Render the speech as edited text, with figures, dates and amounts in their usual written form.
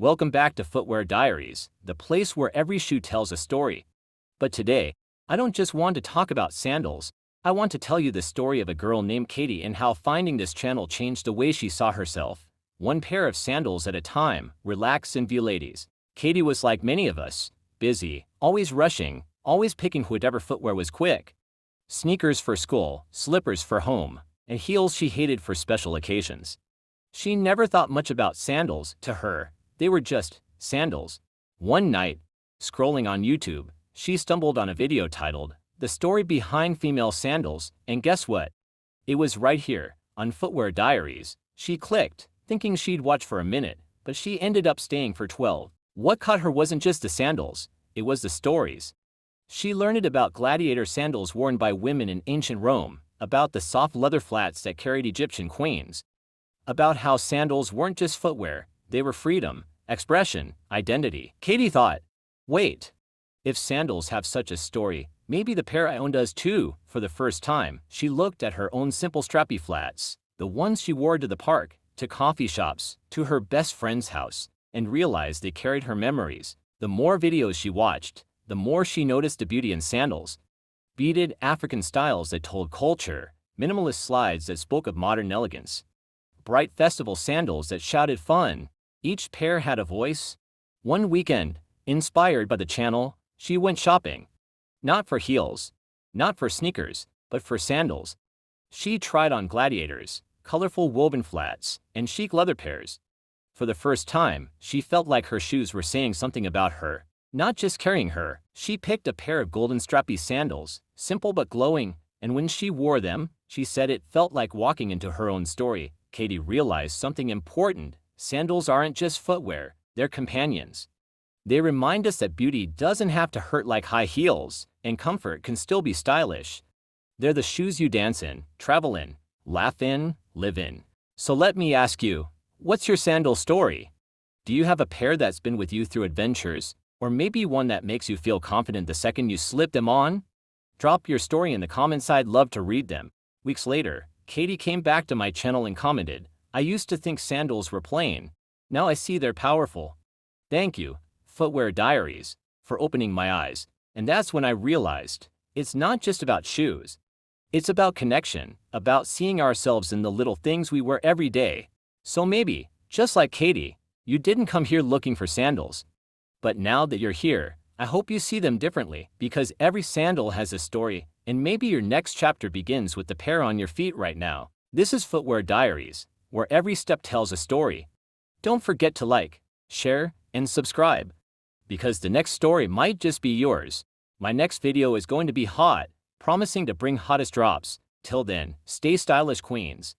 Welcome back to Footwear Diaries, the place where every shoe tells a story. But today, I don't just want to talk about sandals. I want to tell you the story of a girl named Katie and how finding this channel changed the way she saw herself. One pair of sandals at a time, relax and view ladies. Katie was like many of us, busy, always rushing, always picking whatever footwear was quick. Sneakers for school, slippers for home, and heels she hated for special occasions. She never thought much about sandals. To her, they were just sandals. One night, scrolling on YouTube, she stumbled on a video titled, "The Story Behind Female Sandals," and guess what? It was right here, on Footwear Diaries. She clicked, thinking she'd watch for a minute, but she ended up staying for 12. What caught her wasn't just the sandals, it was the stories. She learned about gladiator sandals worn by women in ancient Rome, about the soft leather flats that carried Egyptian queens, about how sandals weren't just footwear, they were freedom, expression, identity. Katie thought, wait, if sandals have such a story, maybe the pair I own does too. For the first time, she looked at her own simple strappy flats, the ones she wore to the park, to coffee shops, to her best friend's house, and realized they carried her memories. The more videos she watched, the more she noticed the beauty in sandals. Beaded African styles that told culture, minimalist slides that spoke of modern elegance, bright festival sandals that shouted fun. Each pair had a voice. One weekend, inspired by the channel, she went shopping. Not for heels, not for sneakers, but for sandals. She tried on gladiators, colorful woven flats, and chic leather pairs. For the first time, she felt like her shoes were saying something about her, not just carrying her. She picked a pair of golden strappy sandals, simple but glowing, and when she wore them, she said it felt like walking into her own story. Katie realized something important. Sandals aren't just footwear, they're companions. They remind us that beauty doesn't have to hurt like high heels, and comfort can still be stylish. They're the shoes you dance in, travel in, laugh in, live in. So let me ask you, what's your sandal story? Do you have a pair that's been with you through adventures, or maybe one that makes you feel confident the second you slip them on? Drop your story in the comments, I'd love to read them. Weeks later, Katie came back to my channel and commented, "I used to think sandals were plain. Now I see they're powerful. Thank you, Footwear Diaries, for opening my eyes." And that's when I realized, it's not just about shoes. It's about connection, about seeing ourselves in the little things we wear every day. So maybe, just like Katie, you didn't come here looking for sandals. But now that you're here, I hope you see them differently, because every sandal has a story, and maybe your next chapter begins with the pair on your feet right now. This is Footwear Diaries, where every step tells a story. Don't forget to like, share, and subscribe, because the next story might just be yours. My next video is going to be hot, promising to bring hottest drops. Till then, stay stylish, queens.